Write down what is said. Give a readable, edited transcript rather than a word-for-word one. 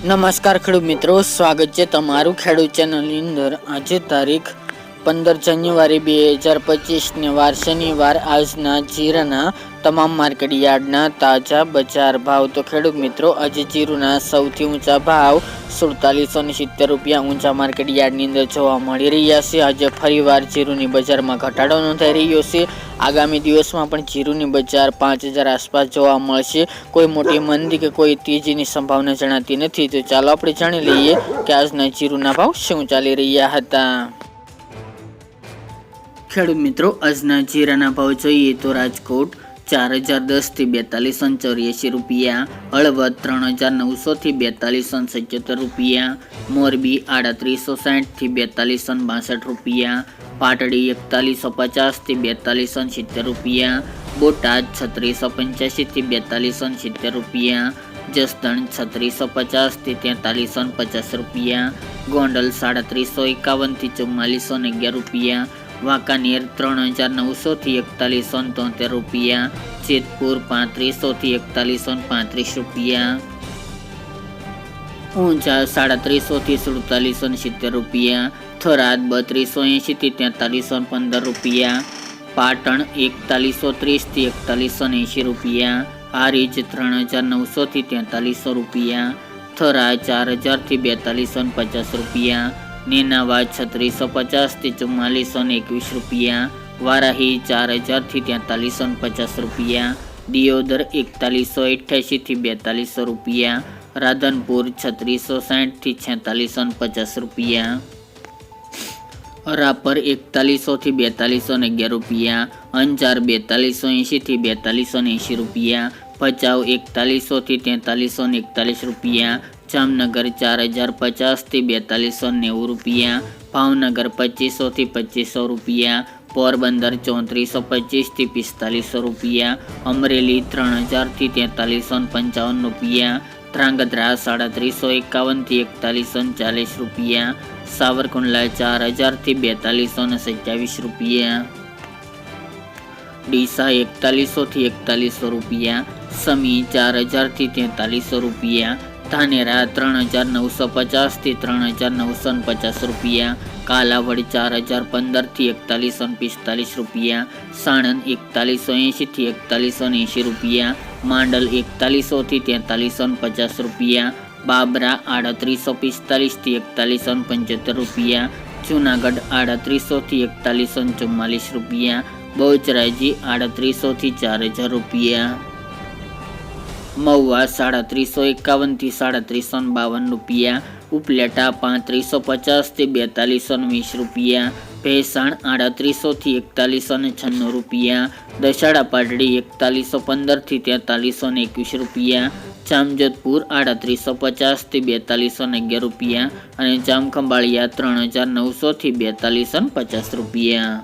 નમસ્કાર ખેડૂત મિત્રો, સ્વાગત છે તમારું ખેડૂત ચેનલની અંદર। આજે તારીખ 15 જાન્યુઆરી 2025 ને વાર શનિવાર। આજના જીરાના તમામ માર્કેટ યાર્ડના તાજા બજાર ભાવ। તો ખેડૂત મિત્રો, આજે જીરુના સૌથી ઊંચા ભાવ 4770 રૂપિયા ઊંચા માર્કેટ યાર્ડની અંદર જોવા મળી રહ્યા છે। આજે ફરીવાર જીરુની બજારમાં ઘટાડો નોંધાઈ રહ્યો છે। આગામી દિવસમાં પણ જીરુની બજાર 5000 આસપાસ જોવા મળશે। કોઈ મોટી મંદી કે કોઈ તેજીની સંભાવના જણાતી નથી। તો ચાલો આપણે જાણી લઈએ કે આજના જીરુના ભાવ શું ચાલી રહ્યા હતા। ખેડૂત મિત્રો, આજના જીરાના ભાવ જોઈએ તો રાજકોટ 4010 થી 4284 રૂપિયા, હળવદ 3900 થી 4277 રૂપિયા, મોરબી 3860 થી 4262 રૂપિયા, પાટડી 4150 થી 4270 રૂપિયા, બોટાદ 3685 થી 4270 રૂપિયા, જસદણ 3650 થી 4350 રૂપિયા, ગોંડલ 3751 થી 4411 રૂપિયા, વાંકાનેર 3900 થી 4173 રૂપિયા, જેતપુર 3500 થી 4135 રૂપિયા, ઊંઝા 3700 થી 4770 રૂપિયા, થરાદ 3280 થી 4315 રૂપિયા, પાટણ 4130 થી 4180 રૂપિયા, હારીજ 3900 થી 4300 રૂપિયા, થરા 4000 થી 4250 રૂપિયા, નેનાવા 3650 થી 4421 રૂપિયા, વારાહી 4000 થી 4350 રૂપિયા, દિયોદર 4188 થી 4200 રૂપિયા, રાધનપુર 3660 થી 4650 રૂપિયા, રાપર 4100 થી 4211 રૂપિયા, અંજાર 4280 થી 4280 રૂપિયા, ભચાઉ 4100 થી 4341 રૂપિયા, જામનગર 4050 થી 4290 રૂપિયા, ભાવનગર 2500 થી 2500 રૂપિયા, પોરબંદર 3425 થી 4500 રૂપિયા, અમરેલી 3000 થી 4355 રૂપિયા, ધ્રાંગધ્રા 3751 થી 4140 રૂપિયા, સાવરકુંડલા 4000 થી 4227 રૂપિયા, ડીસા 4100 થી 4100 રૂપિયા, સમી 4000 થી 4300 રૂપિયા, ધાનેરા 3950 થી 3950 રૂપિયા, કાલાવડ 4015 થી 4145 રૂપિયા, સાણંદ 4180 થી 4180 રૂપિયા, માંડલ 4100 થી 4350 રૂપિયા, બાબરા 3845 થી 4175 રૂપિયા, જુનાગઢ 3800 થી 4144 રૂપિયા, બહુચરાજી 3800 થી 4000 રૂપિયા, મહુવા 3751 થી 3752 રૂપિયા, ઉપલેટા 3550 થી 4220 રૂપિયા, ભેસાણ 3800 થી 4196 રૂપિયા, દશાડા પાટડી 4115 થી 4321 રૂપિયા, જામજોધપુર 3850 થી 4211 રૂપિયા અને જામખંભાળિયા 3900 થી 4250 રૂપિયા।